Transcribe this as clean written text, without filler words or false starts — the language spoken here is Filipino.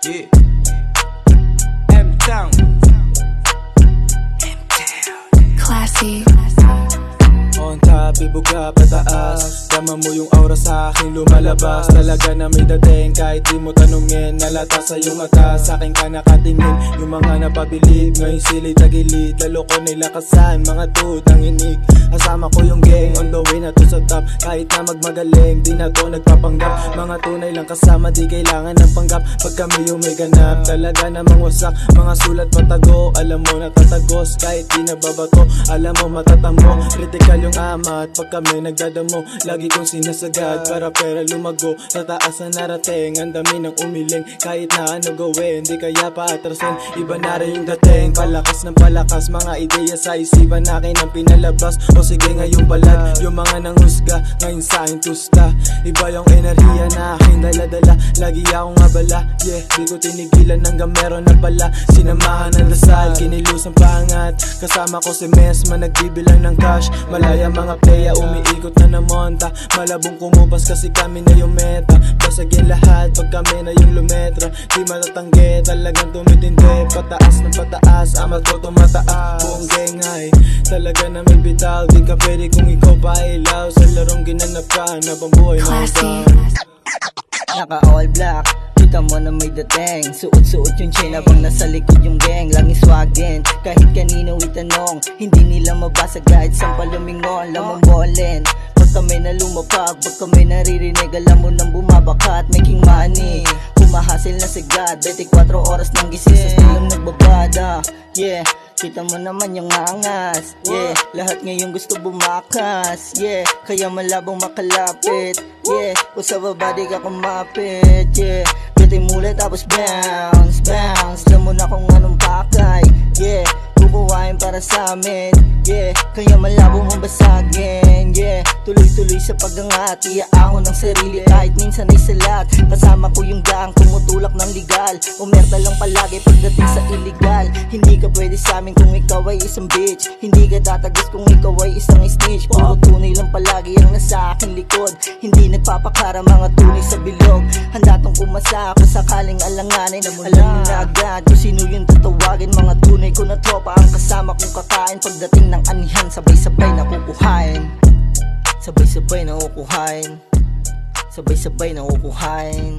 Yeah. M-Town. Classy. On top, ibuga pataas. Dama mo yung aura sa akin lumalabas. Talaga na may dating kahit di mo tanungin. Nalata sa iyong mata, sa akin ka nakatingin. Yung mga napabilib, ngayon sila'y tagilid. Lalo ko nilakasan, mga tutang inig. Kasama ko yung gang, on the way na to sa top. Kahit na magmagaling, di na to nagpapanggap. Mga tunay lang kasama, di kailangan ng panggap. Pag kami yung may ganap, talaga namang wasak. Mga sulat patago, alam mo natatagos. Kahit di nababato, alam mo matatamo. Critical yung ama at pag kami nagdadamo, lagi kong sinasagad para pera lumago. Sa taas na narating, ang dami ng umiling. Kahit na ano gawin, di kaya paatrasin. Iba na rin yung dating, palakas ng palakas. Mga ideya sa isipan akin ang pinalabas. O sige ngayong balag, yung mga nanghusga, ngayon sa akin tusta. Iba yung enerhiya na aking daladala, lagi akong abala. Yeah, di ko tinigilan hanggang meron na pala. Sinamahan ng dasal, kinilusang pangat. Kasama ko si Mesma, nagbibilang ng cash. Malaya mga playa, umiikot na ng monta. Malabong kumupas kasi kami na yung meta. Basagin lahat pag kami na yung lumetra. Di matatanggi, talagang tumitindi. Pataas ng pataas, amat ko tumataas. Buong gang ay talaga na may bitaw. Di ka pwede kung ikaw pa ilaw. Sa larong ginanap ka, habang buhay mo Classy. Naka all black, kita mo na may dating. Suot-suot yung chain habang nasa likod yung gang. Langis swagin, kahit kanino itanong. Hindi nila mabasa kahit saan palumingon. Lamang bolin, pag kami na lumapag, pag kami naririnig, alam mo nang bumabakat. Making money, humahasil na sigad. 24 oras nang gising sa stilang nagbabada. Yeah, kita mo naman yung angas. Yeah, lahat ngayon gusto bumakas. Yeah, kaya malabong makalapit. Yeah, o sa baba di ka kumapit. Yeah, bitin mula tapos bounce, bounce. Alam mo na kung anong pakay. Yeah, kukuhain para sa amin. Yeah, kaya malabo mong basagin. Yeah, tuloy-tuloy sa pag-angat. Iaahon ng sarili kahit minsan ay salat. Kasama ko yung gang, tumutulak ng legal. Umerta lang palagi pagdating sa illegal. Hindi ka pwede sa amin kung ikaw ay isang bitch. Hindi ka tatagos kung ikaw ay isang snitch. Puro tunay lang palagi ang nasa aking likod. Hindi nagpapakara mga tunay sa bilog. Handa tong pumasa ako sakaling alanganin. Alam mo na agad kung sino yung tatawagin. Mga tunay ko na tropa ang kasama kong kakain. Pagdating ng anihan, sabay-sabay na kukuhain. Sabay-sabay na kukuhain. Sabay-sabay na kukuhain.